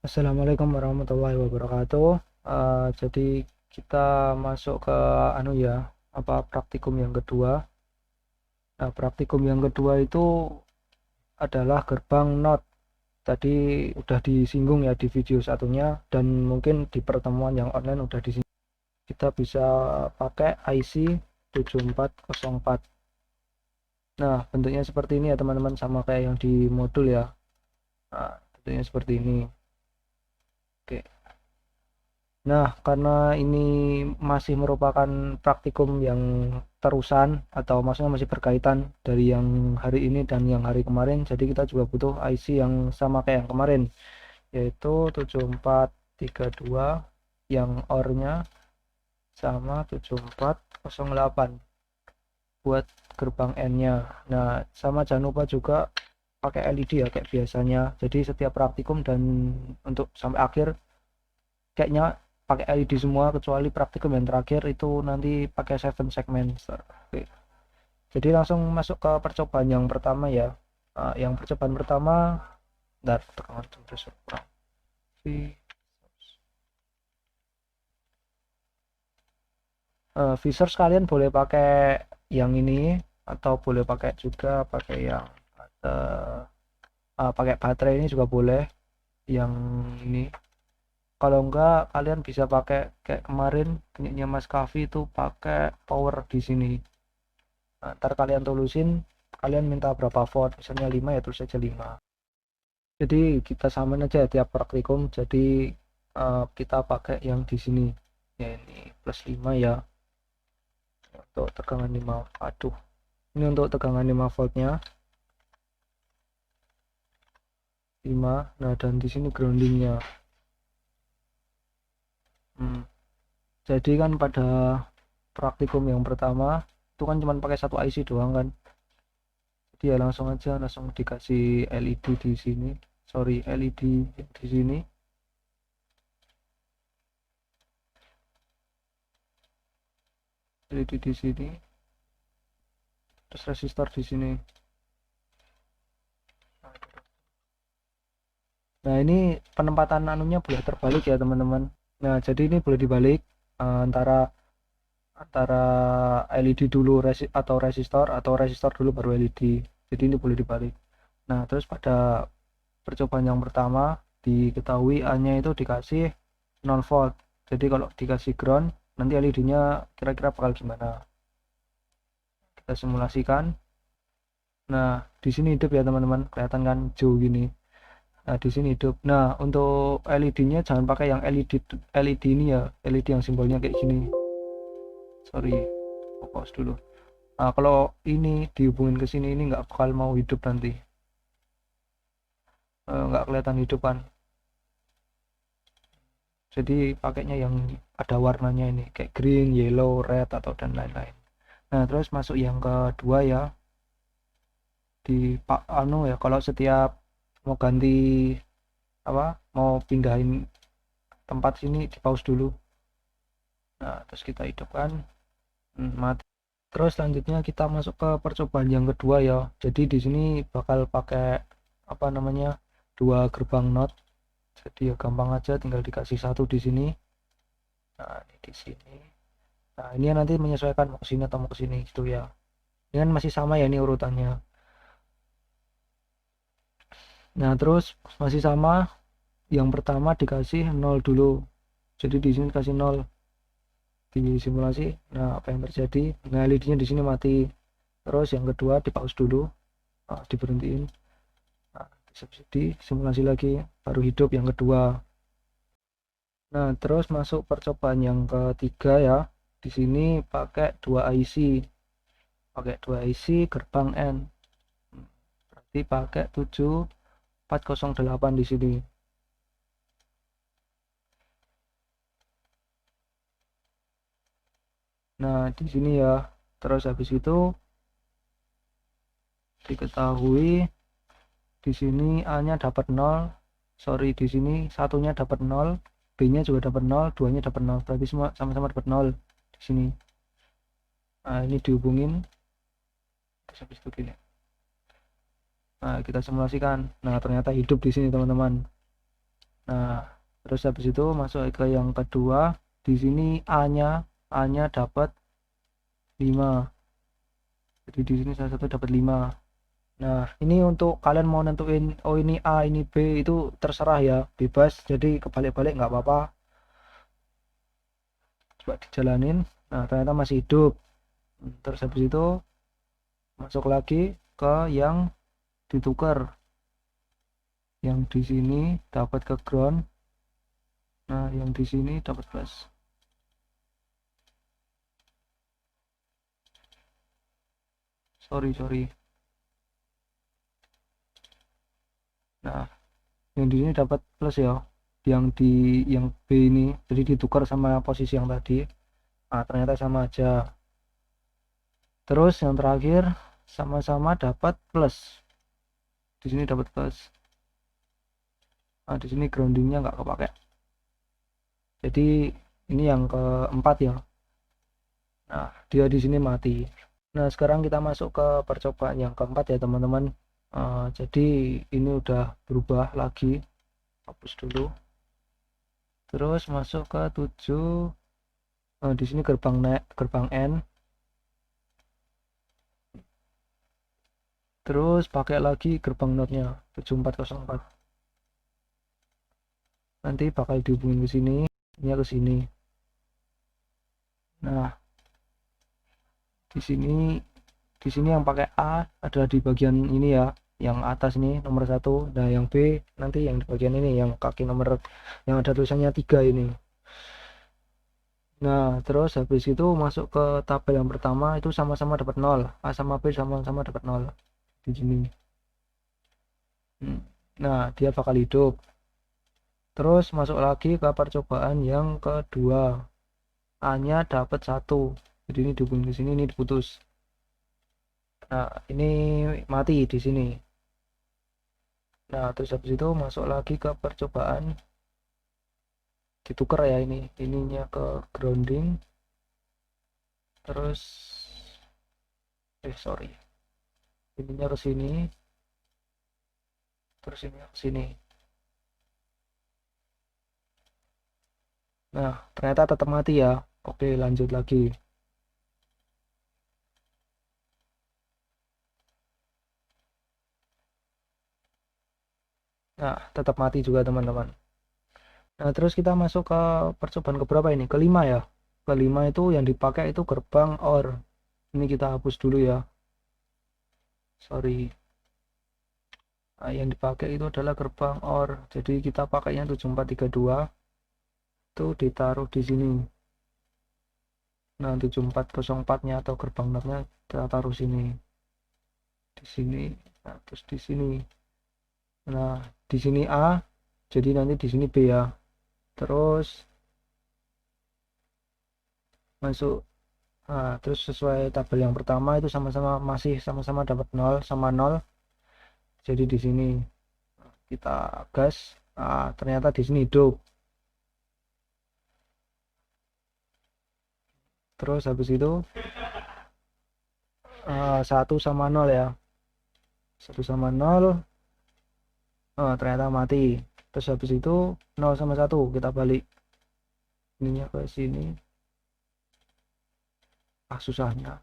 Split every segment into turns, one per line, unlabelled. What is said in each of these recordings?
Assalamualaikum warahmatullahi wabarakatuh. Jadi kita masuk ke praktikum yang kedua. Nah, praktikum yang kedua itu adalah gerbang NOT. Tadi udah disinggung ya di video satunya dan mungkin di pertemuan yang online udah disinggung. Kita bisa pakai IC 7404. Nah, bentuknya seperti ini ya teman-teman, sama kayak yang di modul ya. Nah, bentuknya seperti ini. Oke. Nah, karena ini masih merupakan praktikum yang terusan atau maksudnya masih berkaitan dari yang hari ini dan yang hari kemarin, jadi kita juga butuh IC yang sama kayak yang kemarin, yaitu 7432 yang OR-nya sama 7408 buat gerbang N-nya. Nah, sama jangan lupa juga pakai LED ya kayak biasanya. Jadi setiap praktikum dan untuk sampai akhir kayaknya pakai LED semua kecuali praktikum yang terakhir itu nanti pakai 7 segment. Oke. Jadi langsung masuk ke percobaan yang pertama ya. Yang percobaan pertama, bentar, tekan terus kurang. Visor sekalian boleh pakai yang ini atau boleh pakai juga pakai yang pakai baterai ini juga boleh yang ini. Kalau enggak kalian bisa pakai kayak kemarin punyanya Mas Kavi itu pakai power di sini. Nah, ntar kalian tulusin, kalian minta berapa volt, misalnya 5 ya tulis aja 5. Jadi kita samain aja tiap praktikum, jadi kita pakai yang di sini ya, ini plus 5 ya untuk tegangan 5. Aduh, ini untuk tegangan 5 voltnya 5. Nah, dan di sini groundingnya. Jadi kan pada praktikum yang pertama itu kan cuma pakai satu IC doang kan, dia langsung aja dikasih LED di sini, sorry, LED di sini, LED di sini, terus resistor di sini. Nah, ini penempatan anunya boleh terbalik ya teman-teman. Nah, jadi ini boleh dibalik, antara LED dulu atau resistor dulu baru LED. Jadi ini boleh dibalik. Nah, terus pada percobaan yang pertama diketahui A-nya itu dikasih 0 volt. Jadi kalau dikasih ground nanti LED-nya kira-kira bakal gimana. Kita simulasikan. Nah, di sini hidup ya teman-teman, kelihatan kan hijau gini. Nah, di sini hidup. Nah, untuk LED-nya jangan pakai yang LED ini ya, LED yang simbolnya kayak gini. Sorry, fokus dulu. Nah, kalau ini dihubungin ke sini ini nggak bakal mau hidup nanti. Nggak kelihatan hidup kan. Jadi pakainya yang ada warnanya ini kayak green, yellow, red atau dan lain-lain. Nah, terus masuk yang kedua ya. Di ya, kalau setiap mau ganti mau pindahin tempat sini di pause dulu. Nah, terus kita hidupkan, mati. Terus selanjutnya kita masuk ke percobaan yang kedua ya. Jadi di sini bakal pakai dua gerbang NOT. Jadi ya gampang aja, tinggal dikasih satu di sini. Nah, ini di sini. Nah, ini nanti menyesuaikan mau ke sini atau mau ke sini gitu ya. Ini kan masih sama ya ini urutannya. Nah, terus masih sama, yang pertama dikasih 0 dulu. Jadi di sini kasih 0 di simulasi. Nah, apa yang terjadi? Nah, LED-nya di sini mati. Terus yang kedua di pause dulu, diberhentiin. Nah, di simulasi lagi, baru hidup yang kedua. Nah, terus masuk percobaan yang ketiga ya. Di sini pakai 2 IC. Pakai 2 IC gerbang N. Berarti pakai 7408 di sini. Nah, di sini ya. Terus habis itu diketahui di sini A-nya dapat 0. Sorry, di sini satunya dapat 0, B-nya juga dapat 0, 2-nya dapat 0. Berarti semua sama-sama dapat 0 di sini. Nah, ini dihubungin. Terus habis itu gini. Nah, kita simulasikan. Nah, ternyata hidup di sini, teman-teman. Nah, terus habis itu masuk ke yang kedua. Di sini A-nya dapat 5. Jadi di sini salah satu dapat 5. Nah, ini untuk kalian mau nentuin oh ini A, ini B, itu terserah ya, bebas. Jadi kebalik-balik nggak apa-apa. Coba dijalanin. Nah, ternyata masih hidup. Terus habis itu masuk lagi ke yang ditukar. Yang di sini dapat ke ground. Nah, yang di sini dapat plus. Sorry. Nah, yang di sini dapat plus ya. Yang B ini jadi ditukar sama posisi yang tadi. Nah, ternyata sama aja. Terus yang terakhir sama-sama dapat plus. Di sini dapat plus. Nah, di sini groundingnya nggak kepake. Jadi ini yang keempat ya. Nah, dia di sini mati. Nah, sekarang kita masuk ke percobaan yang keempat ya teman-teman. Jadi ini udah berubah lagi. Hapus dulu. Terus masuk ke 7. Di sini gerbang N. Terus pakai lagi gerbang notnya 7404. Nanti bakal dihubungin ke sini, ini ke sini. Nah, di sini yang pakai A adalah di bagian ini ya, yang atas ini nomor 1. Nah, yang B nanti yang di bagian ini, yang kaki nomor yang ada tulisannya 3 ini. Nah, terus habis itu masuk ke tabel yang pertama, itu sama-sama dapat 0. A sama B sama-sama dapat 0 di sini. Nah, dia bakal hidup. Terus masuk lagi ke percobaan yang kedua. A-nya dapat 1. Jadi ini dihubungin ke sini, ini diputus. Nah, ini mati di sini. Nah, terus habis itu masuk lagi ke percobaan ditukar ya ini. Ininya ke grounding. Terus sorry. Ininya ke sini. Terus ini ke sini. Nah, ternyata tetap mati ya. Oke, lanjut lagi. Nah, tetap mati juga teman-teman. Nah, terus kita masuk ke percobaan keberapa ini? Kelima ya. Kelima itu yang dipakai itu gerbang OR. Ini kita hapus dulu ya. Sorry. Nah, yang dipakai itu adalah gerbang OR. Jadi kita pakainya 7432. Itu ditaruh di sini. Nah, 7404-nya atau gerbang NOT-nya kita taruh sini. Di sini. Nah, terus di sini. Nah, di sini A, jadi nanti di sini B ya. Terus masuk. Nah, terus sesuai tabel yang pertama itu masih sama-sama dapat 0 sama 0. Jadi di sini kita gas. Nah, ternyata di sini hidup. Terus habis itu 1 sama 0 ya. 1 sama 0. Ternyata mati. Terus habis itu 0 sama 1 kita balik. Ininya ke sini. Susahnya.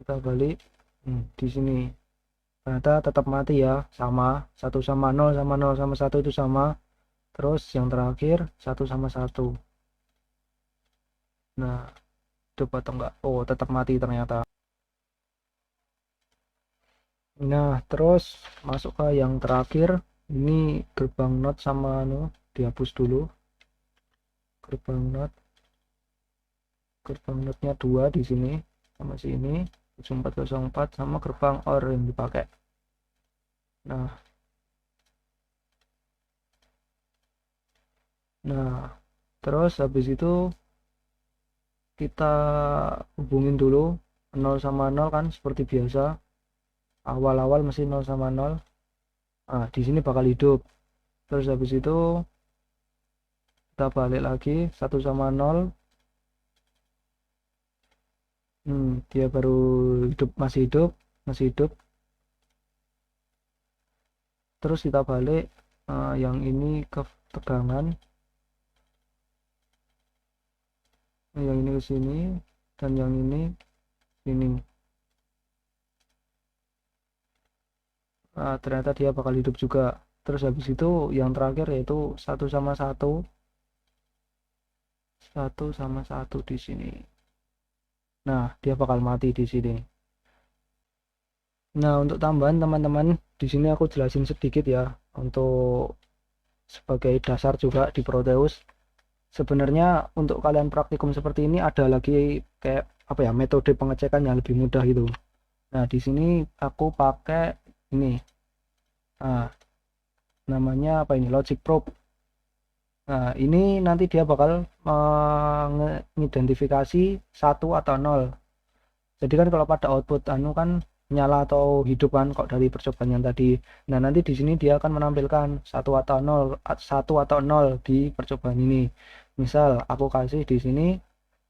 Kita balik. Di sini. Ternyata tetap mati ya. Sama. 1 sama 0 sama 0 sama 1 itu sama. Terus yang terakhir 1 sama 1. Nah, coba atau enggak? Oh, tetap mati ternyata. Nah, terus masuk ke yang terakhir. Ini gerbang NOT sama dihapus dulu. Gerbang NOT-nya 2 di sini sama sini 7404 sama gerbang OR yang dipakai. Nah, terus habis itu kita hubungin dulu 0 sama 0 kan seperti biasa. Awal-awal masih 0 sama 0. Di sini bakal hidup. Terus habis itu kita balik lagi 1 sama 0. Dia baru masih hidup. terus kita balik yang ini ke tegangan, yang ini ke sini, dan yang ini sini. Ternyata dia bakal hidup juga. Terus habis itu yang terakhir yaitu 1 sama 1 di sini. Nah, dia bakal mati di sini. Nah, untuk tambahan teman-teman, di sini aku jelasin sedikit ya untuk sebagai dasar juga di Proteus. Sebenarnya untuk kalian praktikum seperti ini ada lagi kayak apa ya, metode pengecekan yang lebih mudah gitu. Nah, di sini aku pakai ini. Nah, namanya apa ini? Logic probe. Nah, ini nanti dia bakal mengidentifikasi 1 atau 0. Jadi kan kalau pada output anu kan nyala atau hidup kan kok dari percobaan yang tadi. Nah, nanti di sini dia akan menampilkan 1 atau 0 di percobaan ini. Misal aku kasih di sini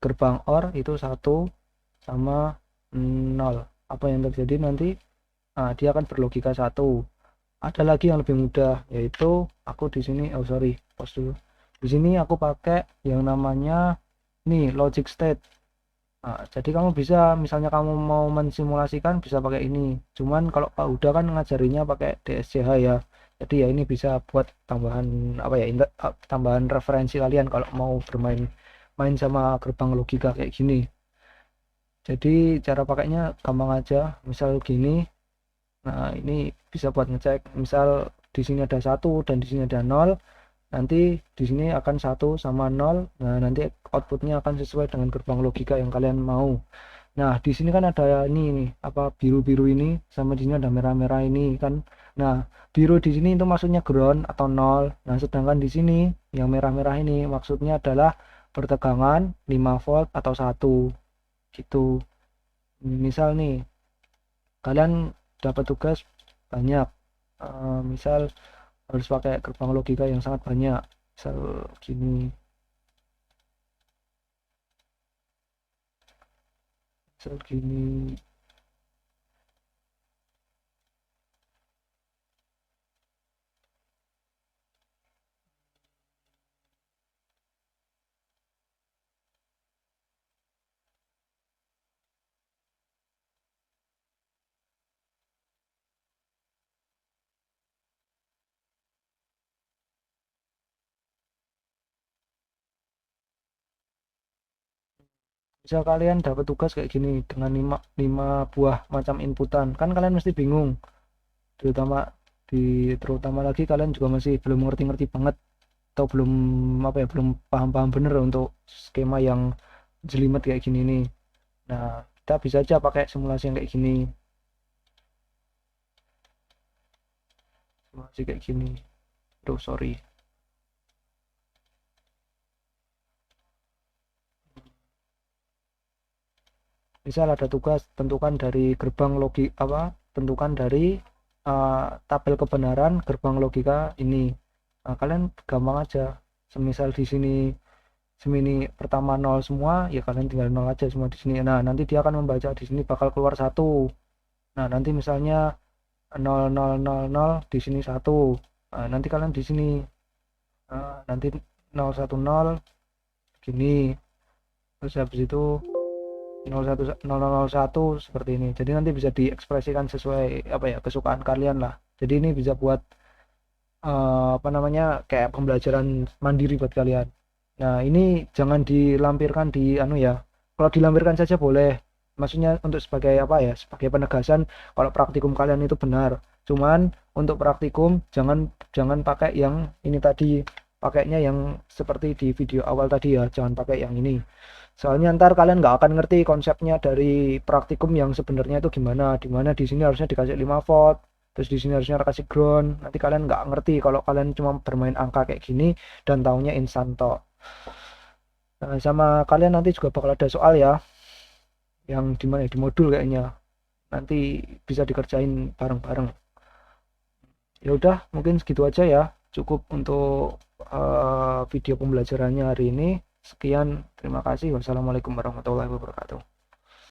gerbang OR itu 1 sama 0. Apa yang terjadi nanti? Dia akan berlogika 1. Ada lagi yang lebih mudah, yaitu aku di sini pause dulu. Di sini aku pakai yang namanya nih logic state. Jadi kamu bisa, misalnya kamu mau mensimulasikan bisa pakai ini. Cuman kalau Pak Huda kan ngajarinya pakai DSCH ya. Jadi ya ini bisa buat tambahan apa ya, tambahan referensi kalian kalau mau main sama gerbang logika kayak gini. Jadi cara pakainya gampang aja. Misal gini. Nah, ini bisa buat ngecek. Misal di sini ada 1 dan di sini ada 0. Nanti di sini akan 1 sama 0. Nah, nanti outputnya akan sesuai dengan gerbang logika yang kalian mau. Nah, di sini kan ada ini nih, apa biru-biru ini sama di sini ada merah-merah ini kan. Nah, biru di sini itu maksudnya ground atau 0. Nah, sedangkan di sini yang merah-merah ini maksudnya adalah pertegangan 5 volt atau 1 gitu. Misal nih, kalian dapat tugas banyak. Misal harus pakai gerbang logika yang sangat banyak. Misal gini. Misal gini. Misal kalian dapat tugas kayak gini dengan 5 buah macam inputan, kan kalian mesti bingung. Terutama terutama lagi kalian juga masih belum ngerti-ngerti banget atau belum apa ya, belum paham-paham bener untuk skema yang jelimet kayak gini nih. Nah, kita bisa aja pakai simulasi yang kayak gini. Simulasi kayak gini. Aduh, sorry. Misal ada tugas tentukan dari gerbang tentukan dari tabel kebenaran gerbang logika ini. Nah, kalian gampang aja. Semisal di sini pertama 0 semua, ya kalian tinggal 0 aja semua di sini. Nah, nanti dia akan membaca di sini bakal keluar 1. Nah, nanti misalnya 0000 di sini 1. Nah, nanti kalian di sini nanti 010 gini. Terus habis itu 01001 seperti ini. Jadi nanti bisa diekspresikan sesuai apa ya, kesukaan kalian lah. Jadi ini bisa buat apa namanya, kayak pembelajaran mandiri buat kalian. Nah, ini jangan dilampirkan di anu ya. Kalau dilampirkan saja boleh. Maksudnya untuk sebagai apa ya, sebagai penegasan kalau praktikum kalian itu benar. Cuman untuk praktikum jangan pakai yang ini tadi. Pakainya yang seperti di video awal tadi ya, jangan pakai yang ini. Soalnya ntar kalian nggak akan ngerti konsepnya dari praktikum yang sebenarnya itu gimana. Dimana di sini harusnya dikasih 5 volt, terus di sini harusnya kasih ground. Nanti kalian nggak ngerti kalau kalian cuma bermain angka kayak gini dan taunya instan tok. Nah, sama kalian nanti juga bakal ada soal ya, yang dimana di modul kayaknya. Nanti bisa dikerjain bareng-bareng. Ya udah, mungkin segitu aja ya. Cukup untuk video pembelajarannya hari ini. Sekian, terima kasih. Wassalamualaikum warahmatullahi wabarakatuh.